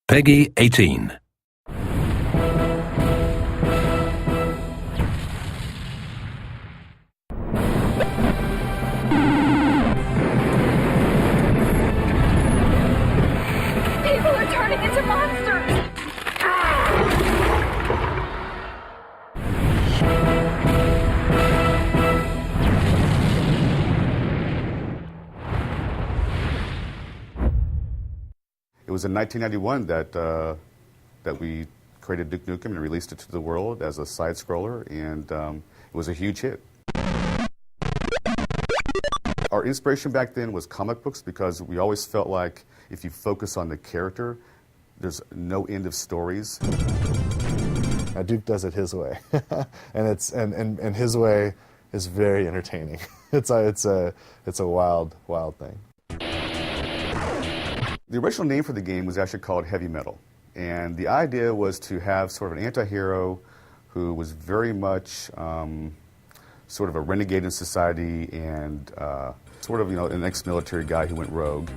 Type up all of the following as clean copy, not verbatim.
Peggy 18. People are turning into monsters! It was in 1991 that we created Duke Nukem and released it to the world as a side-scroller, and it was a huge hit. Our inspiration back then was comic books because we always felt like if you focus on the character, there's no end of stories. Duke does it his way, and his way is very entertaining. It's a wild thing. The original name for the game was actually called Heavy Metal, and the idea was to have sort of an anti-hero who was very much sort of a renegade in society and sort of, an ex-military guy who went rogue.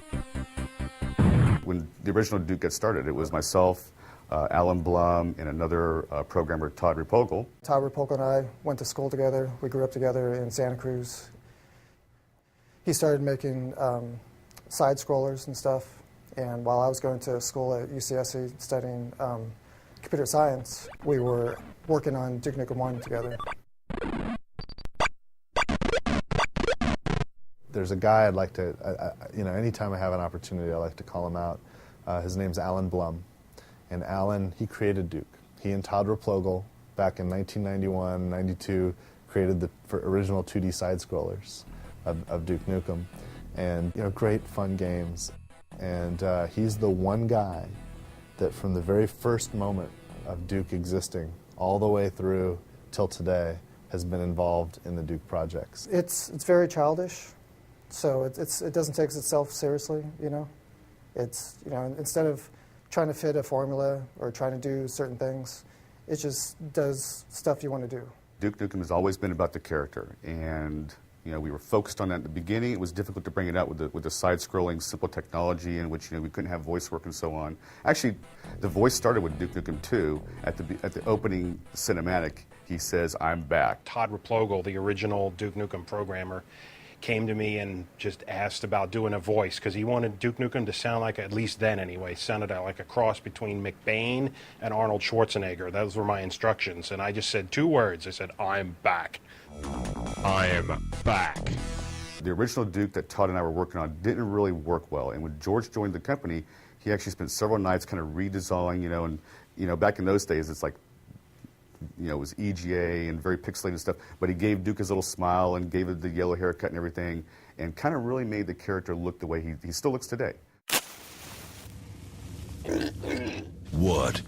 When the original Duke got started, it was myself, Alan Blum, and another programmer, Todd Repogel. Todd Repogel and I went to school together. We grew up together in Santa Cruz. He started making side-scrollers and stuff, and while I was going to school at UCSC studying computer science, we were working on Duke Nukem 1 together. There's a guy I'd like to, anytime I have an opportunity, I like to call him out. His name's Alan Blum. And Alan, he created Duke. He and Todd Repogel, back in 1991, 92, created the original 2D side-scrollers of Duke Nukem. And, great fun games. And he's the one guy that from the very first moment of Duke existing, all the way through till today, has been involved in the Duke projects. It's very childish. So it doesn't take itself seriously, It's, instead of trying to fit a formula or trying to do certain things, it just does stuff you want to do. Duke Nukem has always been about the character, and we were focused on that at the beginning. It was difficult to bring it out with the side-scrolling, simple technology in which we couldn't have voice work and so on. Actually, the voice started with Duke Nukem 2. At the opening cinematic, he says, "I'm back." Todd Repogel, the original Duke Nukem programmer, came to me and just asked about doing a voice because he wanted Duke Nukem to sound like, at least then anyway, sounded like a cross between McBain and Arnold Schwarzenegger. Those were my instructions, and I just said 2 words. I said, "I'm back." I am back. The original Duke that Todd and I were working on didn't really work well, and when George joined the company, he actually spent several nights kind of redesigning, and back in those days, it's like, it was EGA and very pixelated stuff, but he gave Duke his little smile and gave it the yellow haircut and everything, and kind of really made the character look the way he still looks today. What?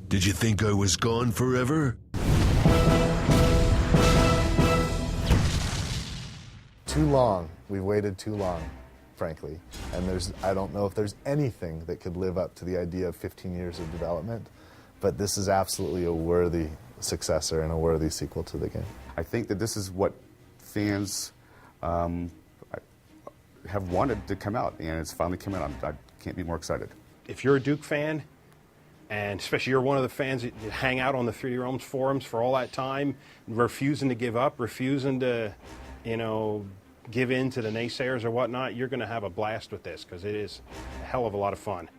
Did you think I was gone forever? Too long. We've waited too long, frankly. And I don't know if there's anything that could live up to the idea of 15 years of development, but this is absolutely a worthy successor and a worthy sequel to the game. I think that this is what fans have wanted to come out, and it's finally come out. I can't be more excited. If you're a Duke fan, and especially you're one of the fans that hang out on the 3D Realms forums for all that time, refusing to give up, refusing to, give in to the naysayers or whatnot, you're going to have a blast with this because it is a hell of a lot of fun.